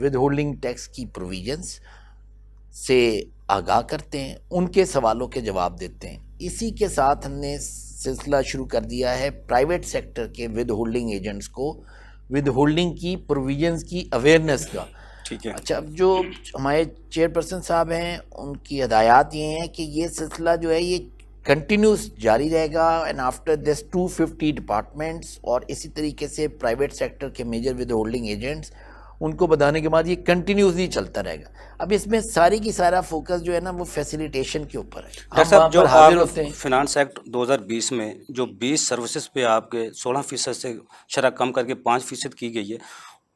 With holding tax کی provisions سے آگاہ کرتے ہیں، ان کے سوالوں کے جواب دیتے ہیں. اسی کے ساتھ ہم نے سلسلہ شروع کر دیا ہے پرائیویٹ سیکٹر کے ود ہولڈنگ ایجنٹس کو ود ہولڈنگ کی پروویژنس کی اویئرنیس کا. ٹھیک ہے. اچھا، اب جو ہمارے چیئرپرسن صاحب ہیں ان کی ہدایات یہ ہیں کہ یہ سلسلہ جو ہے یہ کنٹینیوس جاری رہے گا، اینڈ آفٹر دس 250 ڈپارٹمنٹس اور اسی طریقے سے پرائیویٹ سیکٹر کے میجر ود ہولڈنگ ایجنٹس ان کو بتانے کے بعد یہ کنٹینیوسلی چلتا رہے گا. اب اس میں ساری کی سارا فوکس جو ہے نا وہ فیسیلیٹیشن کے اوپر ہے. ڈاکٹر صاحب، جو حاضر آپ ہوتے ہیں فنانس ایکٹ 2020 میں جو 20 سروسز پہ آپ کے 16% سے شرح کم کر کے 5% کی گئی ہے،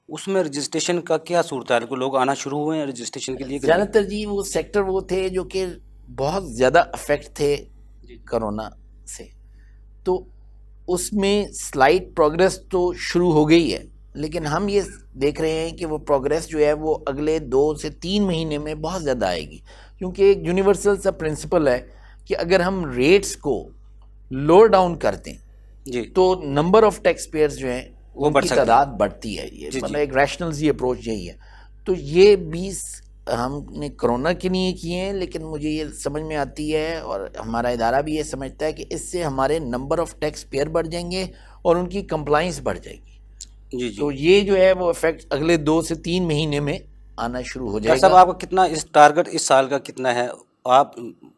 اس میں رجسٹریشن کا کیا صورتحال کو لوگ آنا شروع ہوئے ہیں رجسٹریشن کے لیے؟ زیادہ تر جی وہ سیکٹر وہ تھے جو کہ بہت زیادہ افیکٹ تھے کرونا سے، تو اس میں سلائٹ پروگریس تو شروع ہو گئی ہے، لیکن ہم یہ دیکھ رہے ہیں کہ وہ پروگریس جو ہے وہ اگلے 2 سے 3 مہینے میں بہت زیادہ آئے گی، کیونکہ ایک یونیورسل سا پرنسپل ہے کہ اگر ہم ریٹس کو لوور ڈاؤن کر دیں جی تو نمبر آف ٹیکس پیئرز جو ہیں وہ ان بڑھ کی سکتے ہیں. تعداد بڑھتی ہے. یہ مطلب ایک ریشنل سی اپروچ یہی ہے. تو یہ 20 ہم نے کرونا کے لیے کیے ہیں، لیکن مجھے یہ سمجھ میں آتی ہے اور ہمارا ادارہ بھی یہ سمجھتا ہے کہ اس سے ہمارے نمبر آف ٹیکس پیئر بڑھ جائیں گے اور ان کی کمپلائنس بڑھ جائے گی. جی. تو یہ جو ہے وہ افیکٹ اگلے 2 سے 3 مہینے میں آنا شروع ہو جائے ڈاکٹر صاحب، گا. آپ کا کتنا اس ٹارگٹ اس سال کا کتنا ہے؟ آپ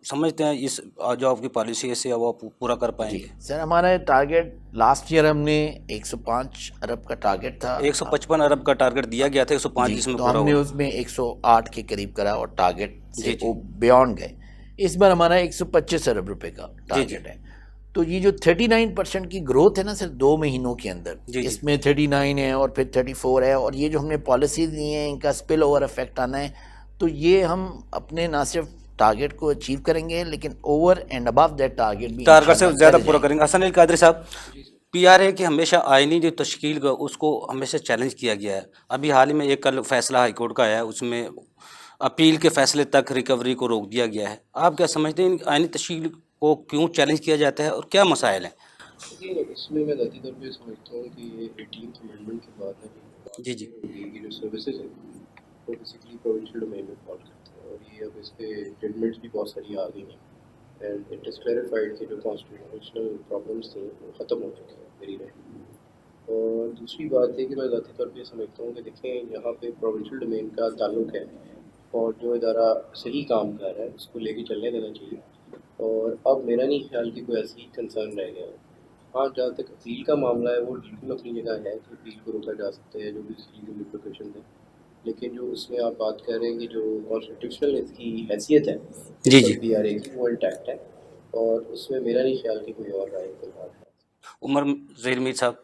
سمجھتے ہیں اس جو آپ کی پالیسی ہے اسے وہ پورا کر پائیں گے؟ سر ہمارا ٹارگیٹ لاسٹ ایئر ہم نے 105 ارب کا ٹارگیٹ تھا. 155 ارب کا ٹارگٹ دیا گیا تھا، 105 جس میں تو پورا ہم نے ہوا. اس میں 108 کے قریب کرا اور ٹارگیٹ سے جی. وہ بیونڈ گئے. اس بار ہمارا 125 ارب روپے کا ٹارگیٹ ہے. تو یہ جو 39% کی گروتھ ہے نا سر 2 مہینوں کے اندر، اس میں 39 ہے اور پھر 34 ہے، اور یہ جو ہم نے پالیسیز لی ہیں ان کا اسپل اوور افیکٹ آنا ہے، تو یہ ہم اپنے نہ صرف ٹارگیٹ کو اچیو کریں گے لیکن over and above that target بھی ٹارگٹ سے زیادہ پورا کریں گے. حسن علی قادری صاحب، پی آر اے کی ہمیشہ آئینی جو تشکیل کا اس کو ہمیشہ چیلنج کیا گیا ہے. ابھی حال ہی میں ایک کل فیصلہ ہائی کورٹ کا آیا ہے، اس میں اپیل کے فیصلے تک ریکوری کو روک دیا گیا ہے. آپ کیا سمجھتے ہیں آئینی تشکیل کو کیوں چیلنج کیا جاتا ہے اور کیا مسائل ہیں؟ اس میں ذاتی طور پہ سمجھتا ہوں کہ یہ 18th امینڈمنٹ کے بعد ہے جی جی یہ جو سروسز ہیں وہ بیسیکلی پروونشل ڈومین میں فال کرتے ہیں، اور یہ اب اس پہ ججمنٹس بھی بہت ساری آ گئی ہیں، اینڈ اٹ از کلیریفائڈ کہ جو کانسٹیٹیوشنل پرابلمس تھیں وہ ختم ہو چکے ہیں میری رائے. اور دوسری بات ہے کہ میں ذاتی طور پہ سمجھتا ہوں کہ دیکھیں یہاں پہ پروونشل ڈومین کا تعلق ہے اور جو ادارہ صحیح کام کر رہا ہے اس کو لے کے چلنے دینا چاہیے. اور اب میرا نہیں خیال کہ کوئی ایسی کنسرن رہ گیا ہے. ہاں جہاں تک اپیل کا معاملہ ہے وہ بالکل اپنی جگہ ہے کہ اپیل کو روکا جا سکتا ہے جو بھی اس لیگل ریپریکیشن ہے، لیکن جو اس میں آپ بات کر رہے ہیں کہ جو کانسٹیٹیوشنل اس کی حیثیت ہے جی جی پی آر اے کی وہ انٹیکٹ ہے، اور اس میں میرا نہیں خیال کہ کوئی اور رائے فی الحال ہے. عمر ظہیر میر صاحب،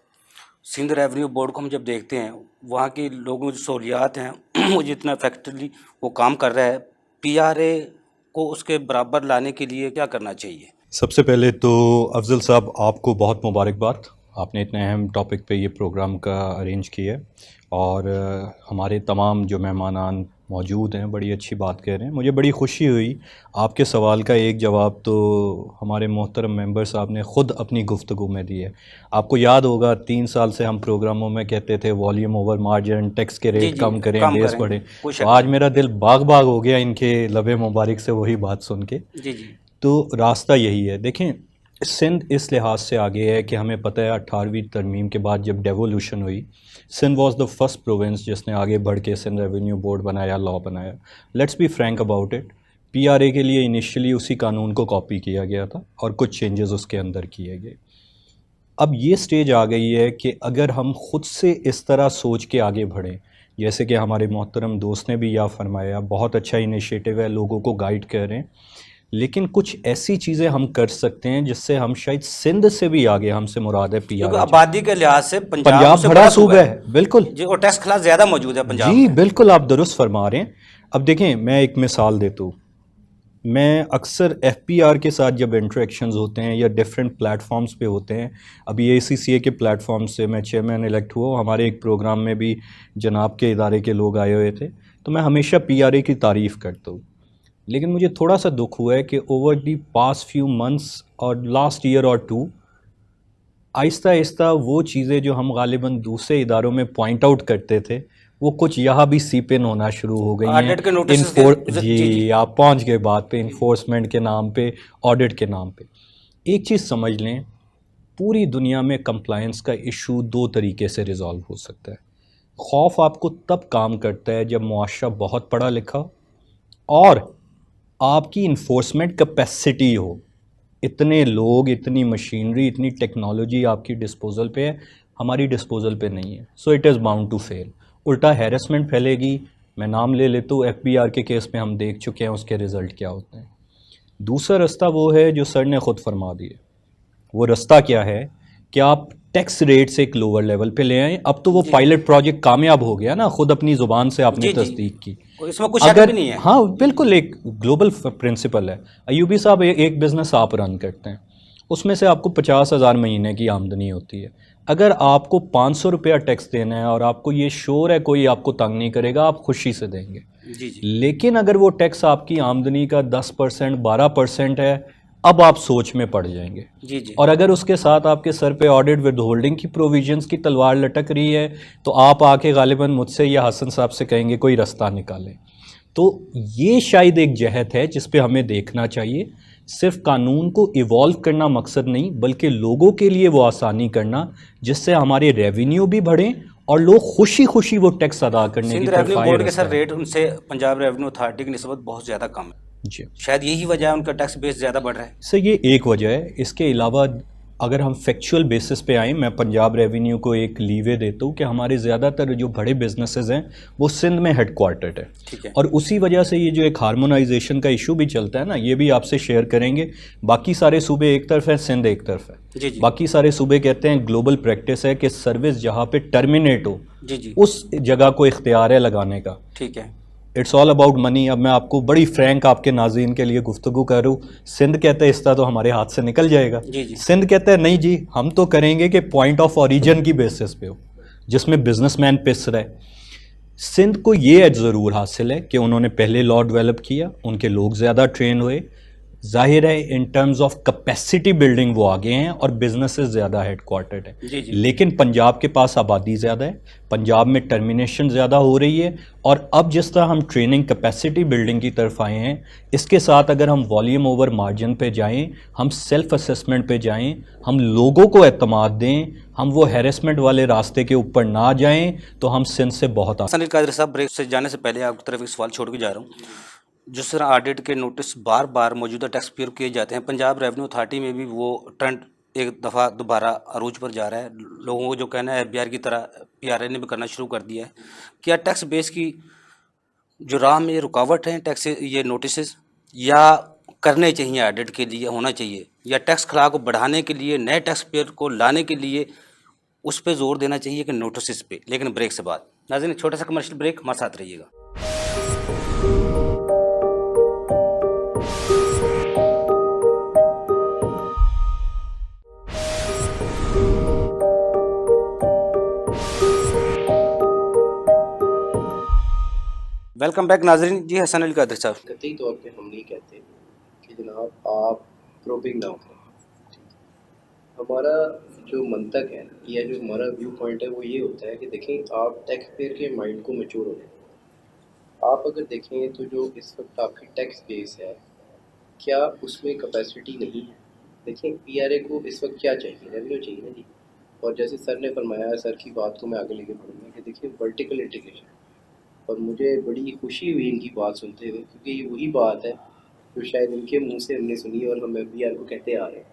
سندھ ریونیو بورڈ کو ہم جب دیکھتے ہیں وہاں کی لوگوں کی سہولیات ہیں وہ جتنا افیکٹولی وہ کام کر رہا ہے، پی آر اے کو اس کے برابر لانے کے لیے کیا کرنا چاہیے؟ سب سے پہلے تو افضل صاحب آپ کو بہت مبارکباد، آپ نے اتنے اہم ٹاپک پہ یہ پروگرام کا ارینج کیا ہے، اور ہمارے تمام جو مہمانان موجود ہیں بڑی اچھی بات کہہ رہے ہیں. مجھے بڑی خوشی ہوئی آپ کے سوال کا ایک جواب تو ہمارے محترم ممبر صاحب نے خود اپنی گفتگو میں دی ہے. آپ کو یاد ہوگا 3 سال سے ہم پروگراموں میں کہتے تھے والیوم اوور مارجن، ٹیکس کے ریٹ کم کریں، بیس بڑھیں. تو آج میرا دل باغ باغ ہو گیا ان کے لب مبارک سے وہی بات سن کے. جی جی تو راستہ یہی ہے. دیکھیں سندھ اس لحاظ سے آگے ہے کہ ہمیں پتہ ہے 18ویں ترمیم کے بعد جب ڈیولوشن ہوئی، Sindh was the first province جس نے آگے بڑھ کے سندھ ریونیو بورڈ بنایا، لا بنایا. Let's be frank about it, P R A کے لیے انیشلی اسی قانون کو کاپی کیا گیا تھا اور کچھ چینجز اس کے اندر کیے گئے. اب یہ سٹیج آ گئی ہے کہ اگر ہم خود سے اس طرح سوچ کے آگے بڑھیں، جیسے کہ ہمارے محترم دوست نے بھی یا فرمایا، بہت اچھا انیشیٹو ہے، لوگوں کو گائیڈ کر رہے ہیں، لیکن کچھ ایسی چیزیں ہم کر سکتے ہیں جس سے ہم شاید سندھ سے بھی آگے، ہم سے مراد ہے پی آر اے. آبادی کے لحاظ سے پنجاب بڑا صوبہ ہے، بالکل جی، اور ٹیکس خلاص زیادہ موجود ہے پنجاب جی میں. بالکل آپ درست فرما رہے ہیں. اب دیکھیں میں ایک مثال دیتا ہوں، میں اکثر ایف پی آر کے ساتھ جب انٹریکشنز ہوتے ہیں یا ڈیفرنٹ پلیٹ فارمز پہ ہوتے ہیں، ابھی اے سی سی اے کے پلیٹ فارم سے میں چیئرمین الیکٹ ہوا، ہمارے ایک پروگرام میں بھی جناب کے ادارے کے لوگ آئے ہوئے تھے، تو میں ہمیشہ پی آر اے کی تعریف کرتا ہوں. لیکن مجھے تھوڑا سا دکھ ہوا ہے کہ over the past few months اور لاسٹ ایئر اور 2 آہستہ آہستہ وہ چیزیں جو ہم غالباً دوسرے اداروں میں پوائنٹ آؤٹ کرتے تھے وہ کچھ یہاں بھی سیپ ان ہونا شروع ہو گئی ہیں. آڈٹ کے نوٹسز کے جی آپ پہنچ گئے بات پہ انفورسمنٹ کے نام پہ, آڈٹ کے نام پہ. ایک چیز سمجھ لیں, پوری دنیا میں کمپلائنس کا ایشو دو طریقے سے ریزالو ہو سکتا ہے. خوف آپ کو تب کام کرتا ہے جب معاشرہ بہت پڑھا لکھا اور آپ کی انفورسمنٹ کیپیسٹی ہو, اتنے لوگ, اتنی مشینری, اتنی ٹیکنالوجی آپ کی ڈسپوزل پہ ہے, ہماری ڈسپوزل پہ نہیں ہے. So it is bound to fail. الٹا ہیرسمنٹ پھیلے گی. میں نام لے لیتا ہوں, ایف بی آر کے کیس میں ہم دیکھ چکے ہیں اس کے رزلٹ کیا ہوتے ہیں. دوسرا رستہ وہ ہے جو سر نے خود فرما دیے. وہ رستہ کیا ہے کہ آپ ٹیکس ریٹ سے ایک لوور لیول پہ لے آئیں. اب تو وہ پائلٹ پروجیکٹ کامیاب ہو گیا نا, خود اپنی زبان سے آپ نے تصدیق کی. اس میں کچھ شک بھی نہیں ہے. ہاں بالکل, ایک گلوبل پرنسپل ہے. ایوبی صاحب ایک بزنس آپ رن کرتے ہیں, اس میں سے آپ کو 50,000 مہینے کی آمدنی ہوتی ہے. اگر آپ کو 500 روپیہ ٹیکس دینا ہے اور آپ کو یہ شور ہے کوئی آپ کو تنگ نہیں کرے گا, آپ خوشی سے دیں گے. لیکن اگر وہ ٹیکس آپ کی آمدنی کا 10%, 12% ہے, اب آپ سوچ میں پڑ جائیں گے. اور اگر اس کے ساتھ آپ کے سر پہ آڈٹ ود ہولڈنگ کی پروویژنس کی تلوار لٹک رہی ہے تو آپ آ کے غالباً مجھ سے یا حسن صاحب سے کہیں گے کوئی رستہ نکالیں. تو یہ شاید ایک جہت ہے جس پہ ہمیں دیکھنا چاہیے. صرف قانون کو ایوالو کرنا مقصد نہیں, بلکہ لوگوں کے لیے وہ آسانی کرنا جس سے ہمارے ریونیو بھی بڑھیں اور لوگ خوشی خوشی وہ ٹیکس ادا کرنے کی سندھ طرف ریونیو آئے. بورڈ کے سر ریٹ ان سے پنجاب ریونیو اتھارٹی کی نسبت بہت زیادہ کم ہے. جی شاید یہی وجہ ہے ان کا ٹیکس بیس زیادہ بڑھ رہا ہے. سر یہ ایک وجہ ہے. اس کے علاوہ اگر ہم فیکچول بیسس پہ آئیں, میں پنجاب ریونیو کو ایک لیوے دیتا ہوں کہ ہمارے زیادہ تر جو بڑے بزنسز ہیں وہ سندھ میں ہیڈ کوارٹرڈ ہے. اور اسی وجہ سے یہ جو ایک ہارمونائزیشن کا ایشو بھی چلتا ہے نا, یہ بھی آپ سے شیئر کریں گے. باقی سارے صوبے ایک طرف ہیں, سندھ ایک طرف ہے. باقی سارے صوبے کہتے ہیں گلوبل پریکٹس ہے کہ سروس جہاں پہ ٹرمینیٹ ہو اس جگہ کو اختیار ہے لگانے کا. ٹھیک ہے, اٹس آل اباؤٹ منی. اب میں آپ کو بڑی فرینک آپ کے ناظرین کے لیے گفتگو کروں. سندھ کہتا ہے اس طرح تو ہمارے ہاتھ سے نکل جائے گا. سندھ کہتا ہے نہیں جی, ہم تو کریں گے کہ پوائنٹ آف اوریجن کی بیسس پہ ہو جس میں بزنس مین پس رہے. سندھ کو یہ ایج ضرور حاصل ہے کہ انہوں نے پہلے لا ڈیولپ کیا, ان کے لوگ زیادہ ٹرین ہوئے. ظاہر ہے in terms of capacity building وہ آگے ہیں اور بزنسز زیادہ ہیڈ کوارٹرڈ ہیں. لیکن پنجاب کے پاس آبادی زیادہ ہے, پنجاب میں ٹرمینیشن زیادہ ہو رہی ہے. اور اب جس طرح ہم ٹریننگ کیپیسٹی بلڈنگ کی طرف آئے ہیں, اس کے ساتھ اگر ہم والیوم اوور مارجن پہ جائیں, ہم سیلف اسیسمنٹ پہ جائیں, ہم لوگوں کو اعتماد دیں, ہم وہ ہیرسمنٹ والے راستے کے اوپر نہ جائیں, تو ہم سندھ سے بہت حسن القادری صاحب, بریک سے جانے سے پہلے آپ کی طرف ایک سوال چھوڑ کے جا رہا ہوں. جس طرح آڈٹ کے نوٹس بار بار موجودہ ٹیکس پیئر کیے جاتے ہیں, پنجاب ریونیو اتھارٹی میں بھی وہ ٹرینڈ ایک دفعہ دوبارہ عروج پر جا رہا ہے. لوگوں کو جو کہنا ہے ایف بی آر کی طرح پی آر اے نے بھی کرنا شروع کر دیا ہے. کیا ٹیکس بیس کی جو راہ میں رکاوٹ ہیں ٹیکس یہ نوٹسز, یا کرنے چاہیے آڈٹ کے لیے ہونا چاہیے, یا ٹیکس خلا کو بڑھانے کے لیے نئے ٹیکس پیئر کو لانے کے لیے اس پہ زور دینا چاہیے کہ نوٹسز پہ؟ لیکن بریک سے بعد. ناظرین چھوٹا سا کمرشل بریک, ہمارے ساتھ رہیے گا. ویلکم بیک ناظرین. جی حسن القادری صاحب, قطعی طور پہ ہم نہیں کہتے کہ جناب آپ پروبنگ نہ کریں. ہمارا جو منطق ہے یا جو ہمارا ویو پوائنٹ ہے وہ یہ ہوتا ہے کہ دیکھیں آپ ٹیکس پیئر کے مائنڈ کو میچور ہو جائیں. آپ اگر دیکھیں تو جو اس وقت آپ کی ٹیکس بیس ہے, کیا اس میں کیپیسٹی نہیں ہے؟ دیکھیں پی آر اے کو اس وقت کیا چاہیے, ریونیو چاہیے نا جی. اور جیسے سر نے فرمایا, سر کی بات کو میں آگے لے کے بڑھوں گا کہ دیکھیں ورٹیکل انٹیگریشن, اور مجھے بڑی خوشی ہوئی ان کی بات سنتے ہوئے, کیونکہ یہ وہی بات ہے جو شاید ان کے منہ سے ہم نے سنی اور ہم ایف بی آر کو کہتے آ رہے ہیں.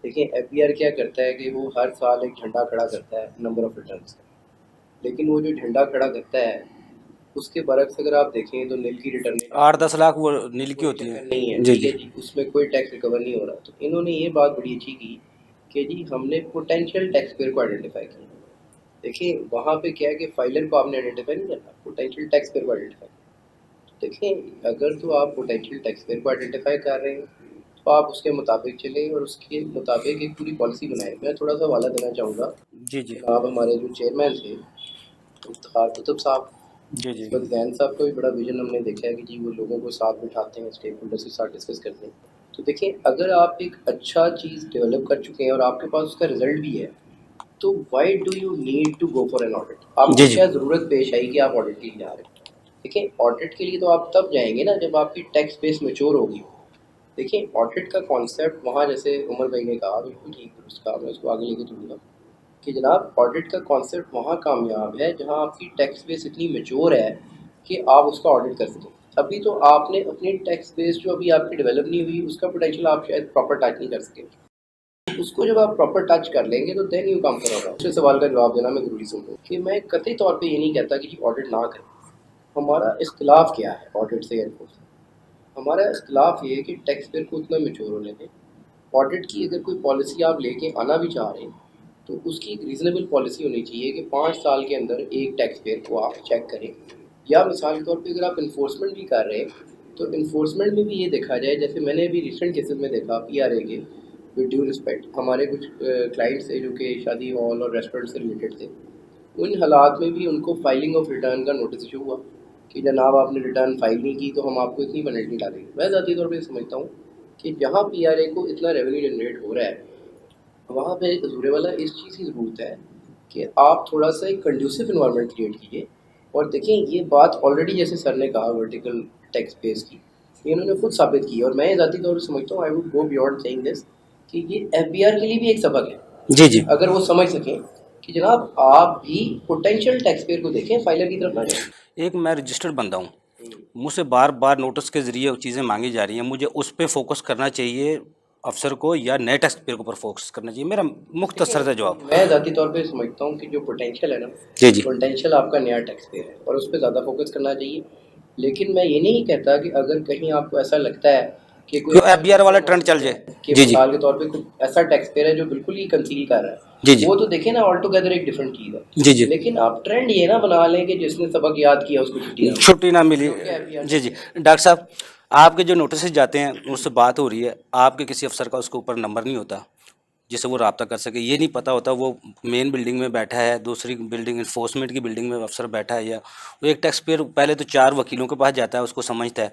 دیکھیں ایف بی آر کیا کرتا ہے کہ وہ ہر سال ایک جھنڈا کھڑا کرتا ہے نمبر آف ریٹرنس کا, لیکن وہ جو جھنڈا کھڑا کرتا ہے اس کے برعکس اگر آپ دیکھیں تو نیل کی ریٹرن 8-10 لاکھ وہ نیل کی ہوتی ہے, نہیں ہے. جی, اس میں کوئی ٹیکس ریکور نہیں ہو رہا. تو انہوں نے یہ بات بڑی اچھی کی کہ جی ہم نے پوٹینشیل ٹیکس پیئر کو آئیڈینٹیفائی کیا. دیکھیں وہاں پہ کیا ہے کہ فائلر کو آپ نے آئیڈینٹیفائی نہیں کرنا, پوٹینشیل ٹیکس پیئر کو آئیڈینٹیفائی. دیکھیں اگر تو آپ پوٹینشیل ٹیکس پیئر کو آئیڈینٹیفائی کر رہے ہیں تو آپ اس کے مطابق چلیں اور اس کے مطابق ایک پوری پالیسی بنائیں. میں تھوڑا سا حوالہ دینا چاہوں گا. آپ ہمارے جو چیئرمین تھے افتخار قطب صاحب, زین صاحب کا بھی بڑا ویژن ہم نے دیکھا ہے کہ جی وہ لوگوں کو ساتھ بٹھاتے ہیں, اسٹیک ہولڈرس کے ساتھ ڈسکس کرتے ہیں. تو دیکھیں اگر آپ ایک اچھا چیز ڈیولپ کر چکے ہیں اور آپ کے پاس اس کا رزلٹ بھی ہے, تو why do you need to go for an audit? آپ جی کو جی کیا ضرورت پیش آئی کہ آپ آڈٹ کے لیے جا رہے ہیں؟ دیکھیں آڈٹ کے لیے تو آپ تب جائیں گے نا جب آپ کی ٹیکس بیس میچور ہوگی. دیکھیں آڈٹ کا کانسیپٹ وہاں جیسے عمر بھائی نے کہا بالکل ٹھیک درست کہا, میں اس کو آگے لے کے چلوں گا کہ جناب آڈٹ کا کانسیپٹ وہاں کامیاب ہے جہاں آپ کی ٹیکس بیس اتنی میچور ہے کہ آپ اس کا آڈٹ کر سکیں. ابھی تو آپ نے اپنی ٹیکس بیس جو ابھی آپ کی ڈیولپ نہیں ہوئی اس کا پوٹینشیل آپ شاید پراپر ٹچ نہیں کر سکیں. اس کو جب آپ پراپر ٹچ کر لیں گے تو دین یو کم کرو گا. دوسرے سوال کا جواب دینا میں ضروری سمجھوں کہ میں قطعی طور پہ یہ نہیں کہتا کہ جی آڈٹ نہ کریں. ہمارا اختلاف کیا ہے آڈٹ سے ایئرفورس؟ ہمارا اختلاف یہ ہے کہ ٹیکس پیئر کو اتنا میچور ہونے دیں. آڈٹ کی اگر کوئی پالیسی آپ لے کے آنا بھی چاہ رہے ہیں تو اس کی ایک ریزنیبل پالیسی ہونی چاہیے کہ 5 سال کے اندر ایک ٹیکس پیئر کو آپ چیک کریں. یا مثال کے طور پہ اگر آپ انفورسمنٹ بھی کر رہے ہیں تو انفورسمنٹ میں بھی یہ دیکھا جائے, جیسے میں نے ابھی ریسنٹ کیسز میں دیکھا پی آر اے کے ود ڈیو رسپیکٹ ہمارے کچھ کلائنٹس تھے جو کہ شادی ہال اور ریسٹورینٹ سے ریلیٹڈ تھے. ان حالات میں بھی ان کو فائلنگ آف ریٹرن کا نوٹس ایشو ہوا کہ جناب آپ نے ریٹرن فائل نہیں کی تو ہم آپ کو اتنی پینلٹی ڈالیں گے. میں ذاتی طور پہ سمجھتا ہوں کہ جہاں پی آر اے کو اتنا ریونیو جنریٹ ہو رہا ہے وہاں پہ حضور والا اس چیز کی ضرورت ہے کہ آپ تھوڑا سا ایک کنڈیوسو انوائرمنٹ کریٹ کیجیے. اور دیکھیں یہ بات آلریڈی جیسے سر نے کہا ورٹیکل ٹیکس بیس کی, یہ انہوں نے خود ثابت کی. اور میں ذاتی طور پہ سمجھتا ہوں I would go beyond seeing this کہ یہ ایف بی آر کے لیے بھی ایک سبق ہے. جی جی. اگر وہ سمجھ سکیں کہ جناب آپ بھی پوٹینشیل ٹیکس پیئر کو دیکھیں, فائلر کی طرف نہ جائیں. ایک میں رجسٹرڈ بندہ ہوں, مجھ سے بار بار نوٹس کے ذریعے چیزیں مانگی جا رہی ہیں, مجھے اس پہ فوکس کرنا چاہیے افسر کو یا نئے ٹیکس پیئر کو پر فوکس کرنا چاہیے؟ میرا مختصر سا جواب. میں ذاتی طور پہ سمجھتا ہوں کہ جو پوٹینشیل ہے نا, جی جی. پوٹینشیل آپ کا نیا ٹیکس پیئر ہے اور اس پہ زیادہ فوکس کرنا چاہیے. لیکن میں یہ نہیں کہتا کہ اگر کہیں آپ کو ایسا لگتا ہے کہ کوئی جو ایف بی آر والا ٹرینڈ چل جائے. کہ جی جی مثال کے طور پہ کوئی ایسا ٹیکس پیئر ہے جو بالکل ہی کنسیل کر رہا ہے, جی جی وہ تو دیکھیں نا آل ٹوگیدر ایک ڈفرینٹ چیز ہے. جی جی. لیکن آپ ٹرینڈ یہ نہ بنا لیں کہ جس نے سبق یاد کیا اس کو چھٹی نہ ملی. جی جی. ڈاکٹر صاحب آپ کے جو نوٹسز جاتے ہیں اس سے بات ہو رہی ہے, آپ کے کسی افسر کا اس کے اوپر نمبر نہیں ہوتا جس سے وہ رابطہ کر سکے, یہ نہیں پتہ ہوتا وہ مین بلڈنگ میں بیٹھا ہے, دوسری بلڈنگ انفورسمنٹ کی بلڈنگ میں افسر بیٹھا ہے, یا وہ ایک ٹیکس پیئر پہلے تو 4 وکیلوں کے پاس جاتا ہے, اس کو سمجھتا ہے,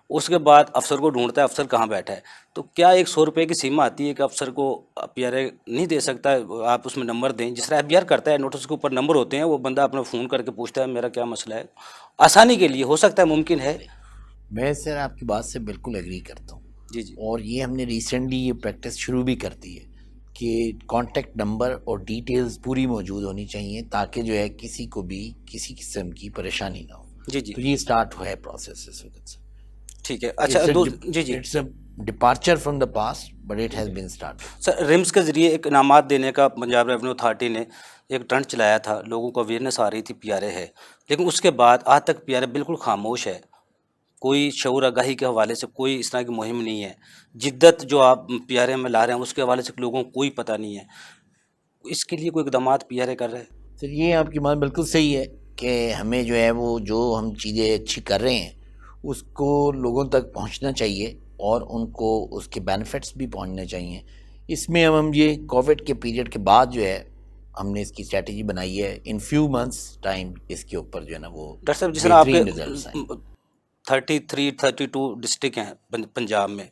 اس کے بعد افسر کو ڈھونڈتا ہے افسر کہاں بیٹھا ہے. تو کیا ایک 100 روپے کی سیما آتی ہے کہ افسر کو پی آر اے نہیں دے سکتا, آپ اس میں نمبر دیں جس طرح ایف بی آر کرتا ہے, نوٹس کے اوپر نمبر ہوتے ہیں, وہ بندہ اپنا فون کر کے پوچھتا ہے میرا کیا مسئلہ ہے, آسانی کے لیے ہو سکتا ہے, ممکن ہے. میں سر آپ کی بات سے بالکل ایگری کرتا ہوں. جی جی. اور یہ ہم نے ریسنٹلی یہ پریکٹس شروع بھی کر دی ہے کہ کانٹیکٹ نمبر اور ڈیٹیلز پوری موجود ہونی چاہیے تاکہ جو ہے کسی کو بھی کسی قسم کی پریشانی نہ ہو. جی جی. تو یہ اسٹارٹ ہوا ہے پروسیس اس وقت سے. ٹھیک ہے. اچھا جی جی. It's a departure from the past but it has been start. Sir رمس کے ذریعے ایک انعامات دینے کا پنجاب ریونیو اتھارٹی نے ایک ٹرنڈ چلایا تھا, لوگوں کو اویئرنیس آ رہی تھی پی آر اے ہے, لیکن اس کے بعد آج تک پی آر اے بالکل خاموش ہے, کوئی شعور آگاہی کے حوالے سے کوئی اس طرح کی مہم نہیں ہے. جدت جو آپ پی آر اے میں لا رہے ہیں اس کے حوالے سے لوگوں کو کوئی پتہ نہیں ہے, اس کے لیے کوئی اقدامات پی آر اے کر رہے ہیں؟ سر یہ آپ کی بات بالکل صحیح ہے کہ ہمیں جو ہے وہ جو ہم چیزیں اچھی کر رہے ہیں اس کو لوگوں تک پہنچنا چاہیے اور ان کو اس کے بینیفٹس بھی پہنچنے چاہیے. اس میں ہم یہ کووڈ کے پیریڈ کے بعد جو ہے ہم نے اس کی اسٹریٹجی بنائی ہے. ان فیو منتھس ٹائم اس کے اوپر جو ہے نا وہ ڈاکٹر صاحب جس طرح آپ کے ریزلٹس ہیں. 32 ڈسٹرکٹ ہیں پنجاب میں,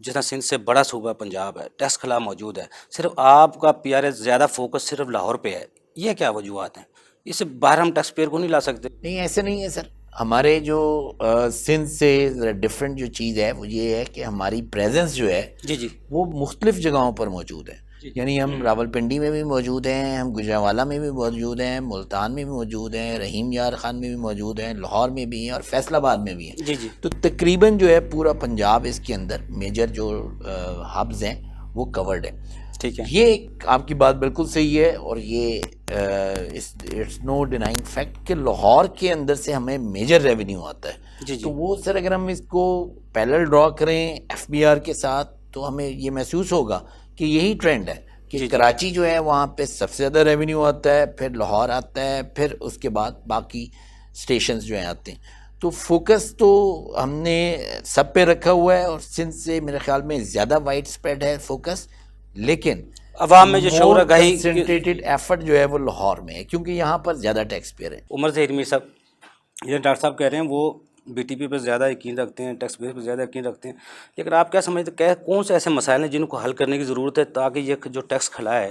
جس طرح سندھ سے بڑا صوبہ پنجاب ہے, ٹیکس خلا موجود ہے, صرف آپ کا پی آر اے زیادہ فوکس صرف لاہور پہ ہے, یہ کیا وجوہات ہیں؟ اس سے باہر ہم ٹیکس پیئر کو نہیں لا سکتے؟ نہیں ایسے نہیں ہے سر. ہمارے جو سندھ سے ڈفرینٹ جو چیز ہے وہ یہ ہے کہ ہماری پریزنس جو ہے جی جی وہ مختلف جگہوں پر موجود ہے. یعنی ہم راولپنڈی میں بھی موجود ہیں, ہم گجرانوالہ میں بھی موجود ہیں, ملتان میں بھی موجود ہیں, رحیم یار خان میں بھی موجود ہیں, لاہور میں بھی ہیں اور فیصل آباد میں بھی ہیں. جی جی. تو تقریباً جو ہے پورا پنجاب اس کے اندر میجر جو ہبز ہیں وہ کورڈ ہے. ٹھیک ہے. یہ آپ کی بات بالکل صحیح ہے اور یہ اٹس نو ڈینائنگ فیکٹ کہ لاہور کے اندر سے ہمیں میجر ریونیو آتا ہے. جی جی. تو وہ سر اگر ہم اس کو پیرلل ڈرا کریں ایف بی آر کے ساتھ تو ہمیں یہ محسوس ہوگا کہ یہی ٹرینڈ ہے کہ کراچی جو ہے وہاں پہ سب سے زیادہ ریونیو آتا ہے, پھر لاہور آتا ہے, پھر اس کے بعد باقی اسٹیشنز جو ہیں آتے ہیں. تو فوکس تو ہم نے سب پہ رکھا ہوا ہے اور سندھ سے میرے خیال میں زیادہ وائڈ اسپریڈ ہے فوکس, لیکن عوام میں جو شعور آگاہی کنسنٹریٹڈ ایفرٹ جو ہے وہ لاہور میں ہے کیونکہ یہاں پر زیادہ ٹیکس پیئر ہے. عمر ظہیر میر صاحب, یہ ڈاکٹر صاحب کہہ رہے ہیں وہ بی ٹی پی پہ زیادہ یقین رکھتے ہیں, ٹیکس بیس پہ زیادہ یقین رکھتے ہیں, لیکن آپ کیا سمجھتے ہیں کون سے ایسے مسائل ہیں جن کو حل کرنے کی ضرورت ہے تاکہ یہ جو ٹیکس کھلا ہے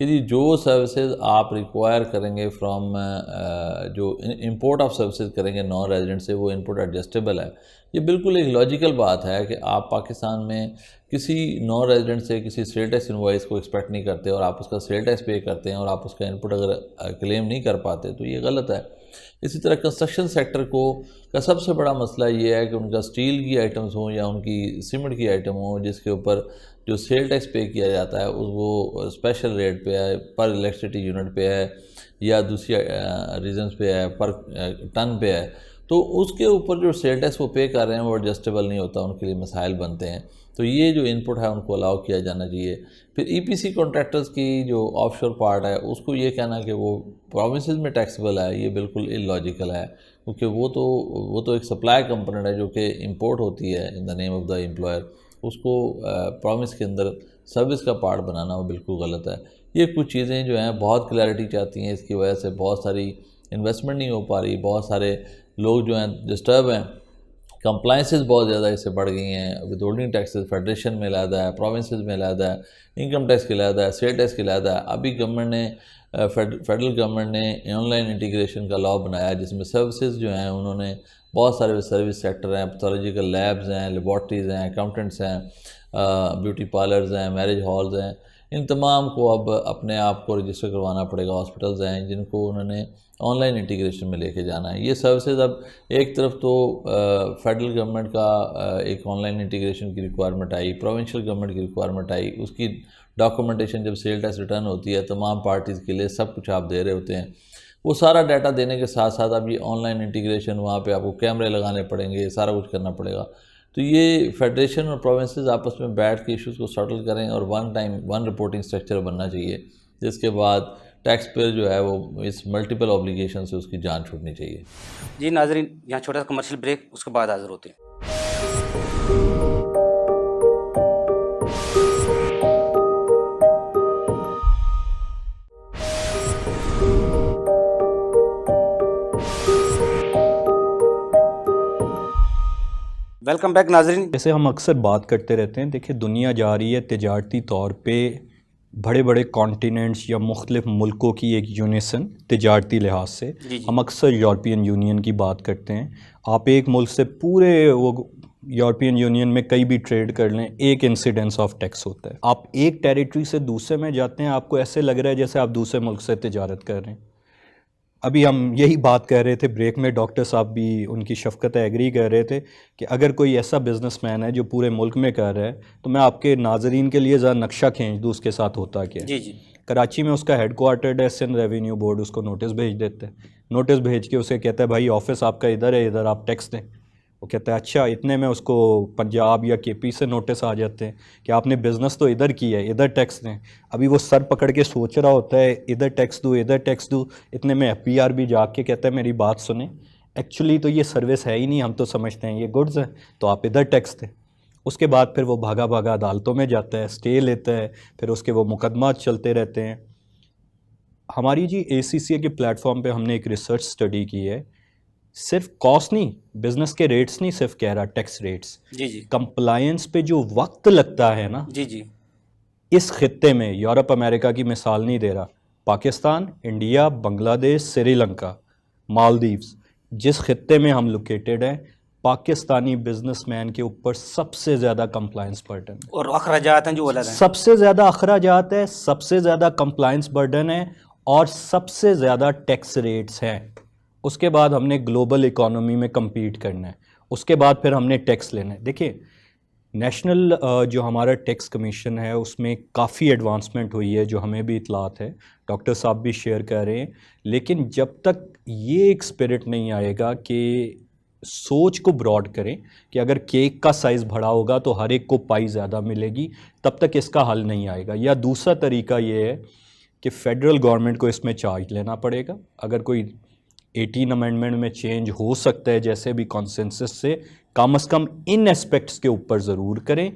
کہ جی جو سروسز آپ ریکوائر کریں گے فرام جو امپورٹ آف سروسز کریں گے نان ریزیڈنٹ سے، وہ انپٹ ایڈجسٹیبل ہے. یہ بالکل ایک لاجیکل بات ہے کہ آپ پاکستان میں کسی نان ریزیڈنٹ سے کسی سیل ٹیکس انوائس کو ایکسپیکٹ نہیں کرتے اور آپ اس کا سیل ٹیکس پے کرتے ہیں اور آپ اس کا انپٹ اگر کلیم نہیں کر پاتے تو یہ غلط ہے. اسی طرح کنسٹرکشن سیکٹر کا سب سے بڑا مسئلہ یہ ہے کہ ان کا سٹیل کی آئٹمز ہوں یا ان کی سیمنٹ کی آئٹم ہوں جس کے اوپر جو سیل ٹیکس پے کیا جاتا ہے وہ اسپیشل ریٹ پہ ہے، پر الیکٹریسٹی یونٹ پہ ہے یا دوسری ریزنز پہ ہے، پر ٹن پہ ہے، تو اس کے اوپر جو سیل ٹیکس وہ پے کر رہے ہیں وہ ایڈجسٹیبل نہیں ہوتا، ان کے لیے مسائل بنتے ہیں. تو یہ جو انپٹ ہے ان کو الاؤ کیا جانا چاہیے. پھر ای پی سی کانٹریکٹرز کی جو آف شور پارٹ ہے اس کو یہ کہنا کہ وہ پروونسز میں ٹیکسیبل ہے، یہ بالکل اللاجیکل ہے، کیونکہ وہ تو ایک سپلائی کمپوننٹ ہے جو کہ امپورٹ ہوتی ہے ان دا نیم آف دا امپلائر. اس کو پروونس کے اندر سروس کا پارٹ بنانا وہ بالکل غلط ہے. یہ کچھ چیزیں جو ہیں بہت کلیئرٹی چاہتی ہیں، اس کی وجہ سے بہت ساری انویسٹمنٹ نہیں ہو پا رہی، بہت سارے لوگ جو ہیں ڈسٹرب ہیں، کمپلائنسز بہت زیادہ اس سے بڑھ گئی ہیں. ود ہولڈنگ ٹیکسز فیڈریشن میں علیحدہ ہے، پروونسز میں علیحدہ ہے، انکم ٹیکس کے علیحدہ ہے، سیل ٹیکس کے علیحدہ ہے. ابھی گورنمنٹ نے فیڈرل گورنمنٹ نے آن لائن انٹیگریشن کا لا بنایا جس میں سروسز جو ہیں انہوں نے بہت سارے سروس سیکٹر ہیں، پیتھولوجیکل لیبز ہیں، لیبارٹریز ہیں، اکاؤنٹنٹس ہیں، بیوٹی پارلرز ہیں، میرج ہالز ہیں. ان تمام کو اب اپنے آپ کو رجسٹر کروانا پڑے گا. ہاسپٹلز ہیں جن کو انہوں نے آن لائن انٹیگریشن میں لے کے جانا ہے. یہ سروسز اب ایک طرف تو فیڈرل گورنمنٹ کا ایک آن لائن انٹیگریشن کی ریکوائرمنٹ آئی، پروونشل گورنمنٹ کی ریکوائرمنٹ آئی، اس کی ڈاکومنٹیشن جب سیل ٹیکس ریٹرن ہوتی ہے تمام پارٹیز کے لیے سب کچھ آپ دے رہے ہوتے ہیں. وہ سارا ڈیٹا دینے کے ساتھ ساتھ اب یہ آن لائن انٹیگریشن وہاں پہ آپ کو کیمرے لگانے پڑیں گے، سارا کچھ کرنا پڑے گا. تو یہ فیڈریشن اور پروونسز آپس میں بیٹھ کے ایشوز کو سیٹل کریں اور ون رپورٹنگ اسٹرکچر بننا چاہیے جس کے بعد ٹیکس پیئر جو ہے وہ اس ملٹیپل اوبلیگیشن سے اس کی جان چھوٹنی چاہیے. جی ناظرین، یہاں چھوٹا سا کمرشل بریک، اس کے بعد حاضر ہوتے ہیں. ویلکم بیک ناظرین. جیسے ہم اکثر بات کرتے رہتے ہیں، دیکھیں دنیا جا رہی ہے تجارتی طور پہ بڑے بڑے کانٹیننٹس یا مختلف ملکوں کی ایک یونیسن تجارتی لحاظ سے. ہم اکثر یورپین یونین کی بات کرتے ہیں. آپ ایک ملک سے پورے وہ یورپین یونین میں کئی بھی ٹریڈ کر لیں، ایک انسیڈنس آف ٹیکس ہوتا ہے. آپ ایک ٹیریٹری سے دوسرے میں جاتے ہیں، آپ کو ایسے لگ رہا ہے جیسے آپ دوسرے ملک سے تجارت کر رہے ہیں. ابھی ہم یہی بات کر رہے تھے بریک میں، ڈاکٹر صاحب بھی ان کی شفقت ایگری کر رہے تھے کہ اگر کوئی ایسا بزنس مین ہے جو پورے ملک میں کر رہا ہے تو میں آپ کے ناظرین کے لیے ذرا نقشہ کھینچ دوں اس کے ساتھ ہوتا کیا. جی جی. کراچی میں اس کا ہیڈ کوارٹرڈ ہے، سندھ ریونیو بورڈ اس کو نوٹس بھیج دیتے ہیں. نوٹس بھیج کے اسے کہتا ہے بھائی آفس آپ کا ادھر ہے، ادھر آپ ٹیکس دیں. وہ کہتا ہے اچھا. اتنے میں اس کو پنجاب یا کے پی سے نوٹس آ جاتے ہیں کہ آپ نے بزنس تو ادھر کیا ہے، ادھر ٹیکس دیں. ابھی وہ سر پکڑ کے سوچ رہا ہوتا ہے ادھر ٹیکس دوں ادھر ٹیکس دوں. اتنے میں ایف پی آر بھی جا کے کہتا ہے میری بات سنیں، ایکچولی تو یہ سروس ہے ہی نہیں، ہم تو سمجھتے ہیں یہ گڈز ہیں تو آپ ادھر ٹیکس دیں. اس کے بعد پھر وہ بھاگا بھاگا عدالتوں میں جاتا ہے، اسٹے لیتا ہے، پھر اس کے وہ مقدمات چلتے رہتے ہیں. ہماری جی اے سی سی اے کے پلیٹ فارم پہ ہم نے ایک ریسرچ اسٹڈی کی ہے. صرف کاسٹ نہیں، بزنس کے ریٹس نہیں صرف کہہ رہا، ٹیکس ریٹس. جی جی. کمپلائنس پہ جو وقت لگتا ہے نا، جی جی. اس خطے میں یورپ امریکہ کی مثال نہیں دے رہا، پاکستان، انڈیا، بنگلہ دیش، سری لنکا، مالدیوز، جس خطے میں ہم لوکیٹڈ ہیں، پاکستانی بزنس مین کے اوپر سب سے زیادہ کمپلائنس برڈن ہے اور اخراجات ہیں جو الگ ہیں. سب سے زیادہ اخراجات ہے، سب سے زیادہ کمپلائنس برڈن ہے اور سب سے زیادہ ٹیکس ریٹس ہیں. اس کے بعد ہم نے گلوبل اکانومی میں کمپیٹ کرنا ہے، اس کے بعد پھر ہم نے ٹیکس لینا ہے. دیکھیں نیشنل جو ہمارا ٹیکس کمیشن ہے اس میں کافی ایڈوانسمنٹ ہوئی ہے جو ہمیں بھی اطلاعات ہے، ڈاکٹر صاحب بھی شیئر کر رہے ہیں. لیکن جب تک یہ ایک اسپرٹ نہیں آئے گا کہ سوچ کو براڈ کریں کہ اگر کیک کا سائز بڑا ہوگا تو ہر ایک کو پائی زیادہ ملے گی، تب تک اس کا حل نہیں آئے گا. یا دوسرا طریقہ یہ ہے کہ فیڈرل گورنمنٹ کو اس میں چارج لینا پڑے گا. اگر کوئی 18 امینڈمنٹ میں چینج ہو سکتا ہے جیسے بھی کانسنسس سے، کم از کم ان اسپیکٹس کے اوپر ضرور کریں.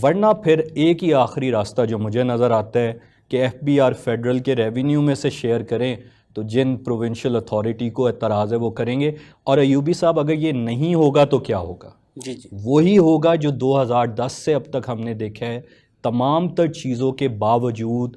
ورنہ پھر ایک ہی آخری راستہ جو مجھے نظر آتا ہے کہ ایف بی آر فیڈرل کے ریونیو میں سے شیئر کریں تو جن پروونشل اتھارٹی کو اعتراض ہے وہ کریں گے. اور ایوبی صاحب اگر یہ نہیں ہوگا تو کیا ہوگا؟ جی جی. وہی ہوگا جو 2010 سے اب تک ہم نے دیکھا ہے. تمام تر چیزوں کے باوجود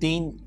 3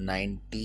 90